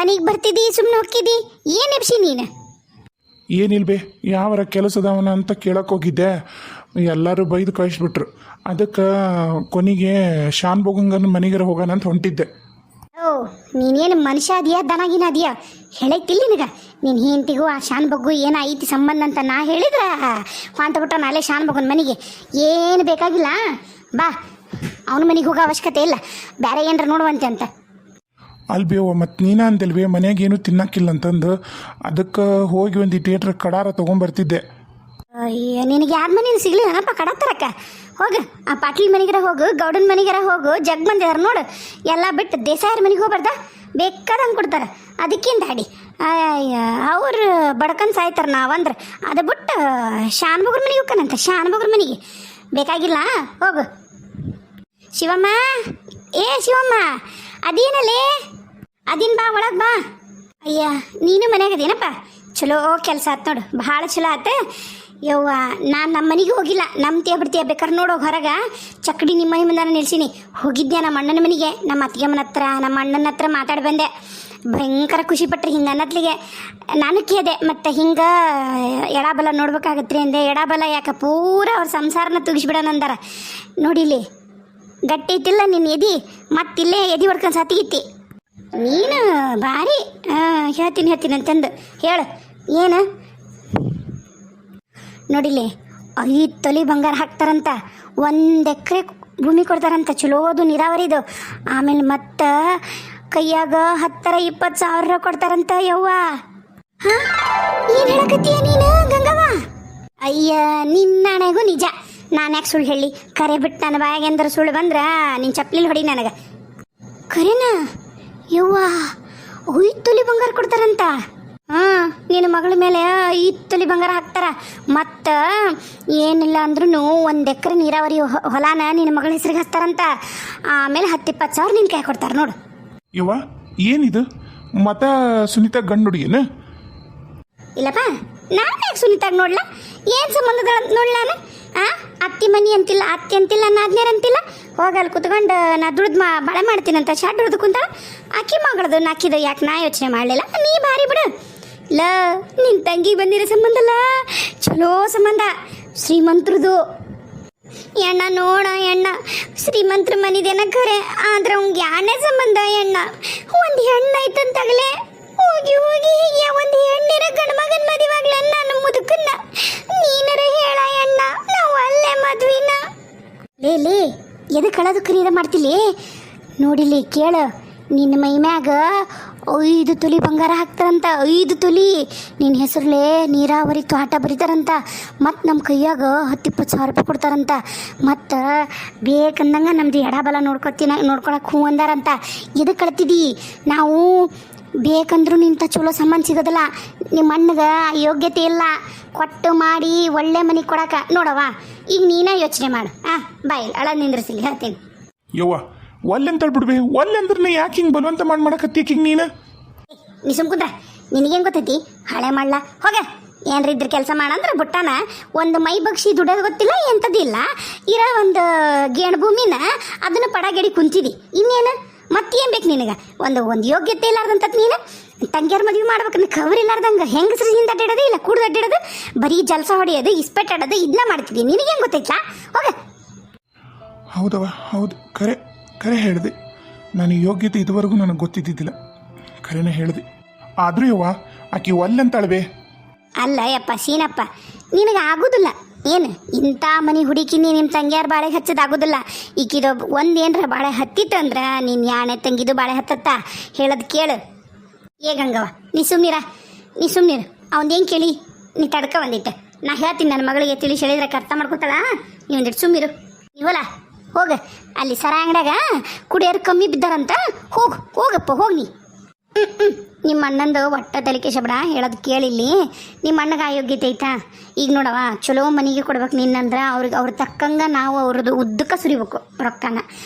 ಮನೆಗೆ ಬರ್ತಿದ್ದಿ ಸುಮ್ಮನೆ ಹೋಗ್ತಿದ್ದಿ ಏನು ಎಬ್ಸಿ ನೀನು? ಏನಿಲ್ಬೇ ಯಾವರ ಕೆಲಸದವನ ಅಂತ ಕೇಳಕ್ಕೆ ಹೋಗಿದ್ದೆ, ಎಲ್ಲರೂ ಬೈದು ಕಳಿಸ್ಬಿಟ್ರು. ಅದಕ್ಕೆ ಕೊನೆಗೆ ಶಾನ್ ಬೊಗಂಗನ ಮನೆಗೆ ಹೋಗೋಣ ಅಂತ ಹೊಂಟಿದ್ದೆ. ಓ ನೀನೇನು ಮನುಷ್ಯ ಅದೀಯಾ ದನಗಿನ ಅದೀಯಾ? ಹೇಳೈತಿಲ್ಲ ನಿನಗ ನಿನ್ನ ಹೆಂಡತಿಗೂ ಆ ಶಾನ್ ಬಗ್ಗು ಏನೈತಿ ಸಂಬಂಧ ಅಂತ ನಾ ಹೇಳಿದ್ರ ಹೊಂಟಬಿಟ್ಟ ನಾಳೆ ಶಾನ್ ಬಗ್ಗನ ಮನೆಗೆ. ಏನು ಬೇಕಾಗಿಲ್ಲ, ಬಾ ಅವನ ಮನೆಗೆ ಹೋಗೋ ಅವಶ್ಯಕತೆ ಇಲ್ಲ, ಬೇರೆ ಏನರ ನೋಡುವಂತೆ ಅಂತ. ಅಲ್ಬೇವ ಮತ್ತು ನೀನ ಅಂತಲ್ವೇ ಮನ್ಯಾಗ ಏನು ತಿನ್ನಕ್ಕಿಲ್ಲ ಅಂತಂದು ಅದಕ್ಕೆ ಹೋಗಿ ಒಂದು ಥಿಯೇಟ್ರ್ ಕಡಾರ ತೊಗೊಂಬರ್ತಿದ್ದೆ. ಅಯ್ಯೋ ನಿನಗೆ ಯಾರ ಮನೇನು ಸಿಗ್ಲಿಲ್ಲನಪ್ಪ ಕಡ ತರಕ? ಹೋಗು ಆ ಪಾಟೀಲ್ ಮನೆಗಾರ ಹೋಗು, ಗೌಡನ ಮನೆಗಾರ ಹೋಗು, ಜಗ್ ಮಂದಿದಾರ ನೋಡು. ಎಲ್ಲ ಬಿಟ್ಟು ದೇಸಾಯರ ಮನೆಗೆ ಹೋಗ್ಬಾರ್ದ? ಬೇಕಾದಂಗೆ ಕೊಡ್ತಾರೆ, ಅದಕ್ಕಿಂತ ಅಡಿ ಅವ್ರು ಬಡ್ಕಂದು ಸಾಯ್ತಾರೆ. ನಾವಂದ್ರೆ ಅದು ಬಿಟ್ಟು ಶಾನ್ ಬಗ್ರ ಮನೆಗೆ ಹೋಗ್ಕನಂತ, ಶಾನ್ ಬಗ್ರ ಮನೆಗೆ ಬೇಕಾಗಿಲ್ಲ, ಹೋಗು. ಶಿವಮ್ಮ, ಏ ಶಿವಮ್ಮ ಅದೇನಲ್ಲೇ? ಅದಿನ್ ಬಾ ಒಳಗೆ ಬಾ. ಅಯ್ಯ ನೀನು ಮನ್ಯಾಗ ಅದೇನಪ್ಪ? ಚಲೋ ಕೆಲಸ ಆಯ್ತು ನೋಡು, ಭಾಳ ಚಲೋ ಆಯ್ತು. ಯವ್ವ ನಾನು ನಮ್ಮ ಮನೆಗೆ ಹೋಗಿಲ್ಲ, ನಂಬ್ತೀಯ ಬಿಡ್ತೀಯ ಬೇಕಾದ್ರೆ ನೋಡೋ ಹೊರಗೆ ಚಕ್ಕಡಿ ನಿಮ್ಮ ಮನೆ ಮುಂದೆ ನಿಲ್ಸೀನಿ. ಹೋಗಿದ್ದೆ ನಮ್ಮ ಅಣ್ಣನ ಮನೆಗೆ, ನಮ್ಮ ಅತ್ತಿಗೆಮ್ಮನ ಹತ್ರ ನಮ್ಮ ಅಣ್ಣನ ಹತ್ರ ಮಾತಾಡಿ ಬಂದೆ. ಭಯಂಕರ ಖುಷಿ ಪಟ್ರಿ ಹಿಂಗೆ ಅನ್ನತ್ಲಿಗೆ. ನಾನು ಕೇಳಿದೆ ಮತ್ತು ಹಿಂಗೆ ಎಡಬಲ ನೋಡ್ಬೇಕಾಗತ್ರಿ ಅಂದೆ. ಎಡಬಲ ಯಾಕೆ ಪೂರ ಅವ್ರ ಸಂಸಾರನ ತುಗಿಸ್ಬಿಡೋಣ ಅಂದಾರ. ನೋಡಿಲಿ ಗಟ್ಟಿ ಐತಿಲ್ಲ ನಿನ್ನ ಎದಿ, ಮತ್ತಿಲ್ಲೇ ಎದಿ ಹೊಡ್ಕೊಂಡು ಸತ್ತಿಗಿತ್ತಿ ನೀನು. ಭಾರಿ ಹೇಳ್ತೀನಿ ಅಂತಂದು ಹೇಳು ಏನು. ನೋಡಿಲಿ 5 ತೊಲಿ ಬಂಗಾರ ಹಾಕ್ತಾರಂತ, 1 ಎಕರೆ ಭೂಮಿ ಕೊಡ್ತಾರಂತ, ಚಲೋದು ನೀರಾವರಿದು. ಆಮೇಲೆ ಮತ್ತು ಕೈಯಾಗ 10-20 ಸಾವಿರ ಕೊಡ್ತಾರಂತ. ಯವ್ವ ಹಾಂ ಏನು ಹೇಳಕತ್ತೀಯ ನೀನು ಗಂಗವ್ವ? ಅಯ್ಯ ನಿನ್ನಣೆಗೂ ನಿಜ, ನಾನು ಯಾಕೆ ಸುಳ್ಳು ಹೇಳಿ? ಕರೆ ಬಿಟ್ಟು ನನ್ನ ಬಾಯಾಗೆ ಅಂದ್ರೆ ಸುಳ್ಳು ಬಂದ್ರೆ ನಿನ್ನ ಚಪ್ಪಲಿಲಿ ಹೊಡಿ ನನಗೆ. ಕರೆನಾ? ಯವ್ವ 5 ತೊಲಿ ಬಂಗಾರ ಕೊಡ್ತಾರಂತ. ಹಾಂ ನಿನ್ನ ಮಗಳ ಮೇಲೆ 5 ತೊಲಿ ಬಂಗಾರ ಹಾಕ್ತಾರ. ಮತ್ತು ಏನಿಲ್ಲ ಅಂದ್ರೂ 1 ಎಕರೆ ನೀರಾವರಿ ಹೊಲಾನ ನಿನ್ನ ಮಗಳ ಹೆಸ್ರಿಗೆ ಹಚ್ತಾರಂತ. ಆಮೇಲೆ 10-20 ಸಾವಿರ ನಿನ್ನ ಕೈ ಕೊಡ್ತಾರೆ ನೋಡು. ಯವ್ವ ಏನಿದು ಮತ ಸುನೀತಾ ಗಂಡು ಹುಡುಗಿನ? ಇಲ್ಲಪ್ಪ ನಾನು ಯಾಕೆ ಸುನೀತಾಗ ನೋಡ್ಲಾ? ಏನು ಸಂಬಂಧದ ನೋಡ್ಲ ನಾನು? ಅತ್ತಿ ಮನಿ ಅಂತಿಲ್ಲ, ಅತ್ತಿ ಅಂತಿಲ್ಲ, ನಾದ್ನೇರ್ ಅಂತಿಲ್ಲ. ಹೋಗಲ್ಲಿ ಕುತ್ಕೊಂಡು ನಾ ದುಡ್ದು ಬಾಳೆ ಮಾಡ್ತೀನಂತ ಶಾಟ್ ಹಿಡ್ದು ಕುಂತ ಅಕ್ಕಿ ಮಗಳದು ನಾಕಿದು ಯಾಕೆ ನಾ ಯೋಚನೆ ಮಾಡಲಿಲ್ಲ? ನೀ ಭಾರಿ ಬಿಡು. ಇಲ್ಲ ನಿನ್ನ ತಂಗಿ ಬಂದಿರೋ ಸಂಬಂಧ ಅಲ್ಲ, ಚಲೋ ಸಂಬಂಧ, ಶ್ರೀಮಂತ್ರದು ಎಣ್ಣ. ನೋಡ ಎಣ್ಣ ಶ್ರೀಮಂತ್ರ ಮನಿದೇನ ಖರೆ, ಆದ್ರೆ ಅವ್ಗೆ ಯಾನೇ ಸಂಬಂಧ ಎಣ್ಣ. ಒಂದು ಹೆಣ್ಣು ಐತಂತಾಗಲೇ ಹೋಗಿ ಹೀಗೆ ಒಂದು ಹೆಣ್ಣಿರ ಗಂಡ ಮಗನ ಮದುವಾಗ್ಲ ನಾನು ಮುದುಕನ್ನ ನೀನರ ಹೇಳ ಎಣ್ಣ, ನಾವು ಅಲ್ಲೇ ಮದ್ವಿನ. ಲೇ ಎದು ಕಳದು ಖರೀದ ಮಾಡ್ತಿಲಿ? ನೋಡಿಲಿ ಕೇಳು, ನಿನ್ನ ಮೈ ಮ್ಯಾಗ 5 ತೊಲಿ ಬಂಗಾರ ಹಾಕ್ತಾರಂತ. 5 ತೊಲಿ ನಿನ್ನ ಹೆಸರಲ್ಲೇ ನೀರಾವರಿ ತೋಟ ಬರೀತಾರಂತ. ಮತ್ತು ನಮ್ಮ ಕೈಯಾಗ 10-20 ಸಾವಿರ ರೂಪಾಯಿ ಕೊಡ್ತಾರಂತ. ಮತ್ತು ಬೇಕಂದಂಗೆ ನಮ್ದು ಎಡಬಲ ನೋಡ್ಕೊಳಕ್ಕೆ ಹೂ ಅಂದಾರಂತ. ಎದಕ್ಕೆ ಕಳ್ತಿದ್ದಿ? ನಾವು ಬೇಕಂದ್ರೂ ನಿಂತ ಚಲೋ ಸಂಬಂಧ ಸಿಗೋದಿಲ್ಲ. ನಿಮ್ಮ ಅಣ್ಣಗೆ ಯೋಗ್ಯತೆ ಇಲ್ಲ ಕೊಟ್ಟು ಮಾಡಿ ಒಳ್ಳೆ ಮನೆಗೆ ಕೊಡಕ. ನೋಡವ್ವ ಈಗ ನೀನೇ ಯೋಚನೆ ಮಾಡು. ಬಾಯ್ ಅಳದ್ ನಿಂದ್ರಿಸಿಲಿ ಹೇಳ್ತೀನಿ. ಯವ್ವ ಒಲ್ಲೆಂತಳ್ಬಿಡ್ಬೇ, ಒಲ್ಲೆಂದ್ರೆ ಯಾಕೆ ಹಿಂಗೆ ಬಲವಂತ ಮಾಡಕತ್ತೀಕ ಹಿಂಗೆ ನೀನು? ನೀ ಸುಮ್ಕುಂದ್ರ, ನಿನಗೇನು ಗೊತ್ತೈತಿ? ಹಳೆ ಮಾಡ್ಲ ಹೋಗ. ಏನ್ರ ಇದ್ರ ಕೆಲಸ ಮಾಡಂದ್ರೆ ಬುಟ್ಟಾನ ಒಂದು ಮೈ ಬಗ್ಸಿ ದುಡಿಯೋದು ಗೊತ್ತಿಲ್ಲ, ಎಂಥದ್ದಿಲ್ಲ. ಇರೋ ಒಂದು ಗೇಣು ಭೂಮಿನ ಅದನ್ನು ಪಡಗೇಡಿ ಕುಂತಿದಿ. ಇನ್ನೇನು ಮತ್ತೇನು ಬೇಕು ನಿನಗೆ? ಒಂದು ಯೋಗ್ಯತೆ ಇಲ್ಲಾರ್ದಂತ ನೀನು ತಂಗಿಯರ ಮದುವೆ ಮಾಡ್ಬೇಕಂದ್ರೆ ಕವರ್ ಇಲ್ಲಾರ್ದಂಗೆ ಹೆಂಗಸ್ರ ಹಿಂದೆ ಅಡ್ಡಾಡೋದು ಇಲ್ಲ ಕೂಡ್ದು ಅಡ್ಡಾಡೋದು, ಬರೀ ಜಲಸ ಹೊಡೆಯೋದು, ಇಸ್ಪೆಟ್ ಆಡೋದು, ಇದನ್ನ ಮಾಡ್ತಿದ್ದಿ. ನಿನಗೇನು ಗೊತ್ತೈತ್ಲಾ? ಹೋಗ. ಹೌದವ, ಹೌದು, ಕರೆ ಹೇಳಿದೆ. ನಾನು ಯೋಗ್ಯತೆ ಇದುವರೆಗೂ ನನಗೆ ಗೊತ್ತಿದ್ದಿದ್ದಿಲ್ಲ, ಕರೆನೇ ಹೇಳಿದೆ. ಆದರೂ ಯವ್ವ ಆಕೆ ಒಲ್ಲೆಂತಾಳ್ಬೇ. ಅಲ್ಲ ಯಪ್ಪ ಸೀನಪ್ಪ, ನಿನಗೆ ಆಗೋದಿಲ್ಲ ಏನು ಇಂಥ ಮನೆ ಹುಡುಕಿ ನಿಮ್ಮ ತಂಗಿಯಾರ ಬಾಳೆ ಹಚ್ಚೋದಾಗೋದಿಲ್ಲ. ಈಗಿದು ಒಂದೇನ್ರ ಬಾಳೆ ಹತ್ತಿತ್ತು ಅಂದ್ರೆ ನೀನು ಯಾಣೆ ತಂಗಿದು ಬಾಳೆ ಹತ್ತತ್ತ ಹೇಳೋದು ಕೇಳು. ಏ ಗಂಗವ್ವ ನೀ ಸುಮ್ಮನಿರ ಅವನೇನು ಕೇಳಿ ನೀ ತಡ್ಕ ಒಂದಿಟ್ಟು. ನಾ ಹೇಳ್ತೀನಿ ನನ್ನ ಮಗಳಿಗೆ ತಿಳಿಸಿ ಹೇಳಿದ್ರೆ ಅರ್ಥ ಮಾಡ್ಕೊತಾಳ. ನೀ ಒಂದಿಟ್ಟು ಸುಮ್ಮಿರು. ನೀವಲ್ಲ ಹೋಗ, ಅಲ್ಲಿ ಸರ ಅಂಗಡ್ಯಾಗ ಕುಡಿಯೋರು ಕಮ್ಮಿ ಬಿದ್ದಾರಂತ. ಹೋಗಪ್ಪ ಹೋಗಿ ನೀ. ನಿಮ್ಮ ಅಣ್ಣಂದು ಒಟ್ಟ ತಲೆಕೆ ಶಬಡ ಹೇಳೋದು ಕೇಳಿಲ್ಲಿ. ನಿಮ್ಮ ಅಣ್ಣಗೆ ಅಯೋಗ್ಯತೆ ಐತಾ? ಈಗ ನೋಡವ ಚಲೋ ಮನೆಗೆ ಕೊಡ್ಬೇಕು ನಿನ್ನಂದ್ರೆ ಅವ್ರ ತಕ್ಕಂಗೆ ನಾವು ಅವ್ರದ್ದು ಉದ್ದಕ್ಕೆ ಸುರಿಬೇಕು, ರೊಕ್ಕನ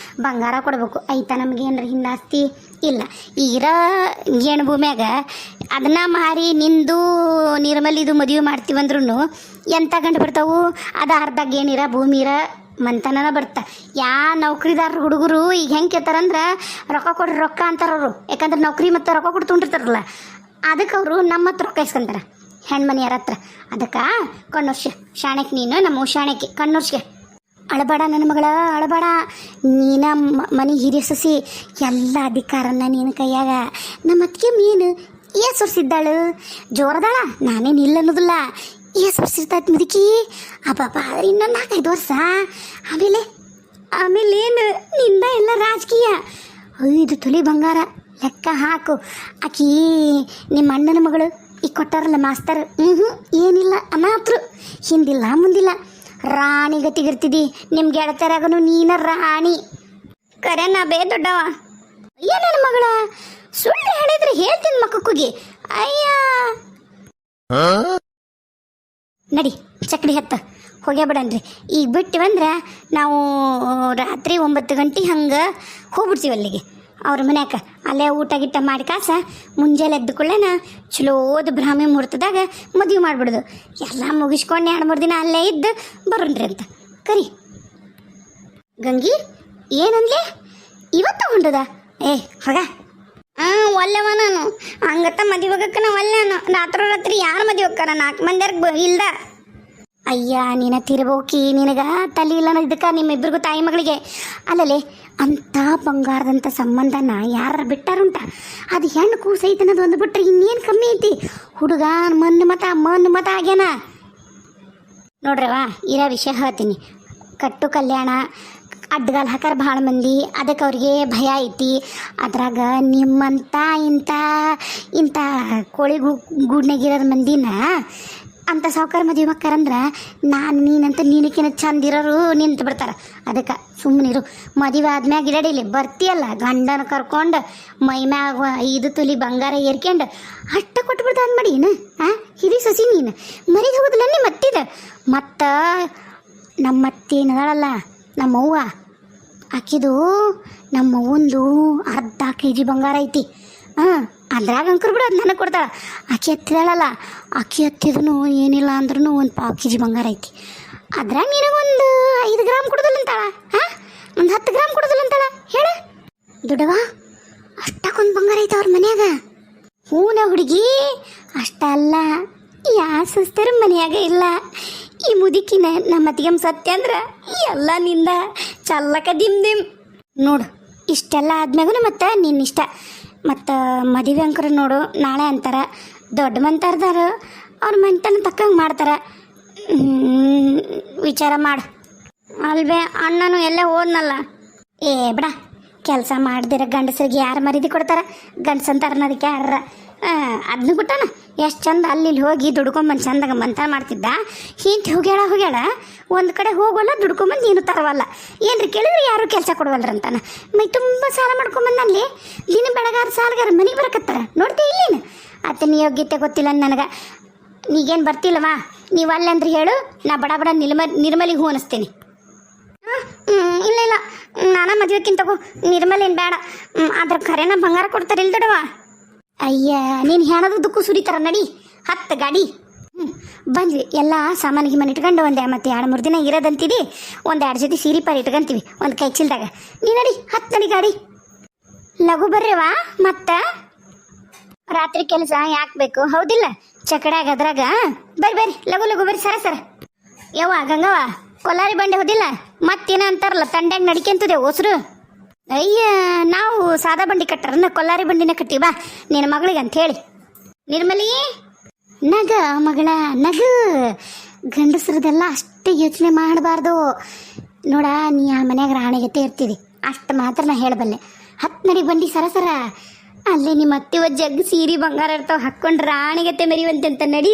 ಬಂಗಾರ ಕೊಡ್ಬೇಕು. ಆಯ್ತಾ ನಮ್ಗೆ ಏನಾರ ಹಿಂದಾಸ್ತಿ ಇಲ್ಲ. ಈಗಿರ ಗೇಣು ಭೂಮ್ಯಾಗ ಅದನ್ನ ಮಾರಿ ನಿಂದು ನಿರ್ಮಲಿದು ಮದುವೆ ಮಾಡ್ತೀವಂದ್ರೂ ಎಂಥ ಗಂಡು ಬರ್ತಾವು? ಅದು ಅರ್ಧ ಗೇಣಿರ ಭೂಮಿರ ಮಂತನನ ಬರ್ತಾ ಯಾ ನೌಕರಿದಾರ ಹುಡುಗರು ಈಗ ಹೆಂಗೆ ಕೇಳ್ತಾರಂದ್ರೆ ರೊಕ್ಕ ಕೊಡ್ರಿ ರೊಕ್ಕ ಅಂತಾರವರು. ಯಾಕಂದ್ರೆ ನೌಕರಿ ಮತ್ತು ರೊಕ್ಕ ಕೊಟ್ಟು ತುಂಡಿರ್ತಾರಲ್ಲ, ಅದಕ್ಕೆ ಅವರು ನಮ್ಮ ಹತ್ರ ರೊಕ್ಕ ಇಸ್ಕೊಂತಾರೆ ಹೆಣ್ಮನಿಯರ ಹತ್ರ. ಅದಕ್ಕೆ ಕಣ್ಣುರ್ಷ ಶಾಣೆಕ್ ನೀನು ನಮ್ಮ ಶಾಣೆಕ್ಕೆ ಕಣ್ಣುರ್ಷೆ. ಅಳಬೇಡ ನನ್ನ ಮಗಳ ಅಳಬೇಡ, ನೀನ ಮನೆ ಹಿರಿಯ ಸಸಿ, ಎಲ್ಲ ಅಧಿಕಾರನ ನೀನು ಕೈಯಾಗ. ನಮ್ಮ ಅತ್ತಿಗೆ ಮೀನು ಏಸ್ ವರ್ಷಿದ್ದಾಳು ಜೋರದಾಳ, ನಾನೇನು ಇಲ್ಲ ಅನ್ನೋದಿಲ್ಲ. ಏಸ್ ವರ್ಷಿರ್ತೈತೆ ಮುದುಕಿ ಅಬ್ಬಬ್ಬ, ಆದ್ರೆ ಇನ್ನೊಂದು 4-5 ವರ್ಷ ಆಮೇಲೆ ಏನು ನಿಂದ ಎಲ್ಲ ರಾಜಕೀಯ. 5 ತೊಲೆ ಬಂಗಾರ ಲೆಕ್ಕ ಹಾಕು. ಆಕಿ ನಿಮ್ಮ ಅಣ್ಣನ ಮಗಳು ಈಗ ಕೊಟ್ಟಾರಲ್ಲ ಮಾಸ್ತರ್, ಏನಿಲ್ಲ ಅನಾಥರು, ಹಿಂದಿಲ್ಲ ಮುಂದಿಲ್ಲ, ರಾಣಿ ಗತಿಗಿರ್ತಿದ್ದಿ. ನಿಮ್ಮ ಗೆಳತರಾಗನು ನೀನ ರಾಣಿ. ಕರೆ ನಾ ಬೇ ದೊಡ್ಡವ. ಅಯ್ಯ ನನ್ನ ಮಗಳ, ಸುಳ್ಳು ಹೇಳಿದ್ರೆ ಹೇಳ್ತೀನಿ ಮಕ್ಕಳಿಗೆ. ಅಯ್ಯ ನಡಿ ಚಕ್ಡಿ ಹತ್ತ ಹೋಗ್ಯಾ ಬಿಡನ್ರಿ. ಈಗ ಬಿಟ್ಟಿವಂದ್ರೆ ನಾವು ರಾತ್ರಿ 9 ಗಂಟೆ ಹಂಗೆ ಹೋಗ್ಬಿಡ್ತೀವಿ ಅಲ್ಲಿಗೆ ಅವ್ರ ಮನ್ಯಾಕ. ಅಲ್ಲೇ ಊಟ ಗಿಟ್ಟ ಮಾಡಿ ಕಾಸ ಮುಂಜಾನೆ ಎದ್ದುಕೊಳ್ಳೇನ ಚಲೋದು ಬ್ರಾಹ್ಮಿ ಮುಹೂರ್ತದಾಗ ಮದುವೆ ಮಾಡಿಬಿಡೋದು. ಎಲ್ಲ ಮುಗಿಸ್ಕೊಂಡು 2-3 ದಿನ ಅಲ್ಲೇ ಇದ್ದು ಬರೋಣ್ರಿ ಅಂತ ಕರಿ. ಗಂಗಿ ಏನಂದ್ಲೆ ಇವತ್ತು ಹೊಂಡದ? ಏ ಹೊಗ ಒಲ್ಲೆವ ನಾನು ಹಂಗತ್ತ ಮದುವೆ ಹೋಗಕ್ಕ ನಾ ಒಲ್ಲೆನು. ರಾತ್ರಿ ಯಾರು ಮದುವೆ ಹೋಗ್ತಾರ? 4 ಮಂದಿಯರ್ಗೆ ಇಲ್ದ. ಅಯ್ಯ ನೀನ ತಿರ್ಬೋಕಿ, ನಿನಗ ತಲೆ ಇಲ್ಲ ಇದಕ್ಕೆ ನಿಮ್ಮಿಬ್ಬರಿಗೂ ತಾಯಿ ಮಗಳಿಗೆ. ಅಲ್ಲಲೇ ಅಂಥ ಬಂಗಾರದಂಥ ಸಂಬಂಧನ ಯಾರ ಬಿಟ್ಟಾರುಂಟ? ಅದು ಹೆಣ್ಣು ಕೂಸೈತೆ ಅನ್ನೋದು ಒಂದು ಬಿಟ್ರೆ ಇನ್ನೇನು ಕಮ್ಮಿ ಐತಿ? ಹುಡುಗ ಮಣ್ಣು ಮತ ಆಗ್ಯಾನ ನೋಡ್ರವ. ಇರೋ ವಿಷಯ ಹೇಳ್ತೀನಿ. ಕಟ್ಟು ಕಲ್ಯಾಣ ಅಡ್ಡಗಾಲ್ ಹಾಕಾರ ಭಾಳ ಮಂದಿ, ಅದಕ್ಕೆ ಅವ್ರಿಗೆ ಭಯ ಐತಿ. ಅದ್ರಾಗ ನಿಮ್ಮಂಥ ಇಂಥ ಕೋಳಿ ಗೂಡ್ನಾಗಿರೋದು ಮಂದಿನ ಅಂಥ ಸಾವುಕಾರ ಮದುವೆ ಮಕ್ಕರಂದ್ರೆ ನೀನಂತ ನೀನಕ್ಕಿನ ಚಂದ ಇರೋರು ನಿಂತು ಬಿಡ್ತಾರೆ. ಅದಕ್ಕೆ ಸುಮ್ಮನಿರು. ಮದುವೆ ಆದ್ಮ್ಯಾಗ ಇಡಡಿಲಿ ಬರ್ತೀಯಲ್ಲ ಗಂಡನ ಕರ್ಕೊಂಡು ಮೈಮ್ಯಾಗ 5 ತೊಲೆ ಬಂಗಾರ ಏರ್ಕೊಂಡು ಅಷ್ಟ ಕೊಟ್ಬಿಡ್ದ ಅಂದ್ಮಾಡಿ ಏನು? ಹಿರಿ ಸೊಸಿ ನೀನು ಮರಿಗೆ ಹೋಗುದಿಲ್ಲ ನಿಮ್ಮ ಅತ್ತಿದ. ಮತ್ತು ನಮ್ಮ ಅತ್ತಿ ಏನದಾಳಲ್ಲ ನಮ್ಮವ್ವ, ಆಕಿದು ನಮ್ಮವ್ವಂದು ಅರ್ಧ kg ಬಂಗಾರ ಐತಿ. ಅದ್ರಾಗ ಅಂಕರ್ ಬಿಡು, ಅದು ನನಗೆ ಕೊಡ್ತಾಳೆ. ಆಕಿ ಹತ್ತಿದಾಳಲ್ಲ, ಆಕಿ ಹತ್ತಿದನು ಏನಿಲ್ಲ ಅಂದ್ರೂ 1 ಪಾವು kg ಬಂಗಾರ ಐತಿ. ಅದ್ರಾಗ ನಿನಗೊಂದು 5 ಗ್ರಾಮ್ ಕೊಡೋದಿಲ್ಲ ಅಂತಾಳ, ಒಂದು 10 ಗ್ರಾಮ್ ಕೊಡೋದಿಲ್ಲ ಅಂತಾಳ. ಹೇಳ ದುಡವಾ, ಅಷ್ಟಕ್ಕೊಂದು ಬಂಗಾರ ಐತೆ ಅವ್ರ ಮನ್ಯಾಗ. ಹೂನ ಹುಡುಗಿ ಅಷ್ಟ ಅಲ್ಲ, ಯಾ ಸುಸ್ತರ ಮನ್ಯಾಗ ಇಲ್ಲ. ಈ ಮುದುಕಿನ ನಮ್ಮ ಅತ್ತಿಗೆಮ್ಮ ಸತ್ಯ ಅಂದ್ರೆ ಎಲ್ಲ ನಿಂದ ಚಲ್ಲಕ ದಿಮ್ ನೋಡು. ಇಷ್ಟೆಲ್ಲ ಆದ್ಮ್ಯಾಗೂ ಮತ್ತೆ ನಿನ್ನಿಷ್ಟ. ಮತ್ತು ಮದುವೆ ಅಂಕರ ನೋಡು ನಾಳೆ ಅಂತಾರೆ. ದೊಡ್ಡ ಮಂತಾರ್ದಾರ ಅವ್ರ ಮಂತನ ತಕ್ಕಂಗೆ ಮಾಡ್ತಾರೆ. ವಿಚಾರ ಮಾಡು. ಅಲ್ವೇ ಅಣ್ಣನು ಎಲ್ಲೇ ಹೋದ್ನಲ್ಲ. ಬಿಡ, ಕೆಲಸ ಮಾಡ್ದಿರ ಗಂಡಸರಿಗೆ ಯಾರು ಮರ್ಯಾದೆ ಕೊಡ್ತಾರೆ? ಗಂಡಸಂತಾರನ್ನ ಅದಕ್ಕೆ ಯಾರ ಅದನ್ನ ಬಿಟ್ಟಾನ. ಎಷ್ಟು ಚಂದ ಅಲ್ಲಿ ಹೋಗಿ ದುಡ್ಕೊಂಬಂದು ಚಂದಾಗ ಮಂತ ಮಾಡ್ತಿದ್ದ. ಹಿಂತಿ ಹೋಗ್ಯಾಳ ಒಂದು ಕಡೆ ಹೋಗೋಲ್ಲ, ದುಡ್ಕೊಂಬಂದು ಏನು ತರವಲ್ಲ. ಏನ್ರಿ ಕೇಳಿದ್ರೆ ಯಾರು ಕೆಲಸ ಕೊಡವಲ್ರಂತಾನ. ಮೈ ತುಂಬ ಸಾಲ ಮಾಡ್ಕೊಂಬಂದಲ್ಲಿ ದಿನ ಬೆಳಗಾರ ಸಾಲಗಾರ ಮನೆಗೆ ಬರಕತ್ತಾರ. ನೋಡ್ತೀವಿ ಇಲ್ಲೇನು ಆತನ ಯೋಗ್ಯತೆ ಗೊತ್ತಿಲ್ಲ ನನಗೆ. ನೀಗೇನು ಬರ್ತಿಲ್ಲವಾ? ನೀವು ಅಲ್ಲಂದ್ರೆ ಹೇಳು, ನಾ ಬಡ ನಿರ್ಮಲಿಗೆ ಹೂ ಅನಿಸ್ತೀನಿ. ಇಲ್ಲ ನಾನಾ ಮದುವೆಕ್ಕಿಂತ ನಿರ್ಮಲೇನು ಬೇಡ. ಅದ್ರ ಖರೇನ ಬಂಗಾರ ಕೊಡ್ತಾರೆ ಇಲ್ಲ ದೊಡವ. ಅಯ್ಯ ನೀನು ಹೆಣದಕ್ಕೂ ಸುರಿತಾರ. ನಡಿ 10 ಗಾಡಿ. ಬಂದ್ವಿ ಎಲ್ಲ ಸಾಮಾನಿಗೆ ಮನೆ ಇಟ್ಕೊಂಡು ಮತ್ತೆ 2-3 ದಿನ ಇರೋದಂತೀವಿ. 1-2 ಜೊತೆ ಸೀರೆ ಪಾರಿ ಇಟ್ಕೊಂತೀವಿ ಒಂದು ಕೈ ಚೀಲ್ದಾಗ. ನೀ ನಡಿ 10 ನಡಿ ಗಾಡಿ. ಲಘು ಬರ್ರಿವಾ, ಮತ್ತು ರಾತ್ರಿ ಕೆಲಸ ಯಾಕೆ ಬೇಕು ಹೌದಿಲ್ಲ? ಚಕಡ್ಯಾಗ ಅದ್ರಾಗ ಬರ್ರಿ ಲಘು ಬರ್ರಿ ಸರ. ಯವ್ವ ಗಂಗವ್ವ, ಕೊಲ್ಲಾರಿ ಬಂಡೆ ಹೋದಿಲ್ಲ? ಮತ್ತೇನ ಅಂತಾರಲ್ಲ ತಂಡ್ಯಾಗ ನಡಿಕೆಂತದೆ ಹೊಸರು. ಅಯ್ಯ ನಾವು ಸಾದಾ ಬಂಡಿ ಕಟ್ಟಾರನ್ನ ಕೊಲ್ಲಾರಿ ಬಂಡಿನ ಕಟ್ಟಿವಾ ನಿನ್ನ ಮಗಳಿಗೆ ಅಂತ ಹೇಳಿ. ನಿರ್ಮಲಿ ನಗ ಮಗಳ ನಗು. ಗಂಡಸ್ರದೆಲ್ಲ ಅಷ್ಟೇ ಯೋಚನೆ ಮಾಡಬಾರ್ದು ನೋಡ. ನೀ ಆ ಮನ್ಯಾಗ ರಾಣಿಗತೆ ಇರ್ತಿದಿ ಅಷ್ಟು ಮಾತ್ರ ನಾ ಹೇಳಬಲ್ಲೆ. 10 ನಡಿ ಬಂಡಿ ಸರ. ಅಲ್ಲೇ ನಿಮ್ಮ ಅತ್ತೆ ಜಗ್ಗು ಸೀರೆ ಬಂಗಾರ ಇರ್ತಾವ ಹಾಕ್ಕೊಂಡು ರಾಣಿಗತೆ ಮೆರಿವಂತೆ ಅಂತ. ನಡಿ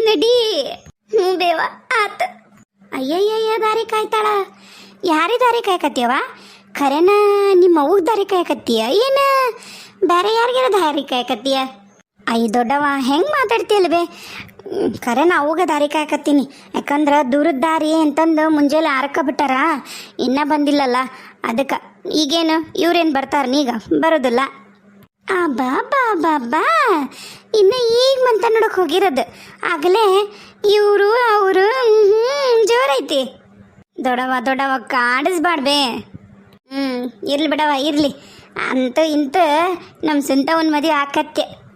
ಬೇವ ಆತ. ಅಯ್ಯಯ್ಯ ದಾರಿ ಕಾಯ್ತಾಳ. ಯಾರೇ ದಾರಿ ಕಾಯಕತ್ತೀಯವ? ಖರೇನ ನಿಮ್ಮ ಅವ್ಗೆ ದಾರಿ ಕಾಯಕತ್ತೀಯ ಏನು ಬೇರೆ ಯಾರಿಗಾರ ದಾರಿ ಕಾಯಕತ್ತೀಯ? ದೊಡ್ಡವ ಹೆಂಗೆ ಮಾತಾಡ್ತೀಯಲ್ವೇ? ಖರೇನ ಅವ್ಗೆ ದಾರಿ ಕಾಯಕತ್ತೀನಿ. ಯಾಕಂದ್ರೆ ದೂರದ ದಾರಿ ಅಂತಂದು ಮುಂಜಾನೆ 6ಕ್ಕೆ ಬಿಟ್ಟಾರ, ಇನ್ನೂ ಬಂದಿಲ್ಲಲ್ಲ. ಅದಕ್ಕೆ ಈಗೇನು ಇವ್ರೇನು ಬರ್ತಾರೆ? ನೀಗ ಬರೋದಿಲ್ಲ. ಬಾ ಇನ್ನು ಈಗ ಮಂತ ನೋಡಕ್ಕೆ ಹೋಗಿರೋದು. ಆಗಲೇ ಇವರು ಅವರು ಜೋರೈತಿ. ದೊಡವ ಕಾಡಿಸ್ಬಾಡ್ಬೇ. ಇರ್ಲಿ ಬಿಡವ ಇರ್ಲಿ. ಅಂತೂ ಇಂತೂ ನಮ್ಮ ಸ್ವಂತ ಒಂದು ಮದುವೆ ಆಕತ್ತೆ.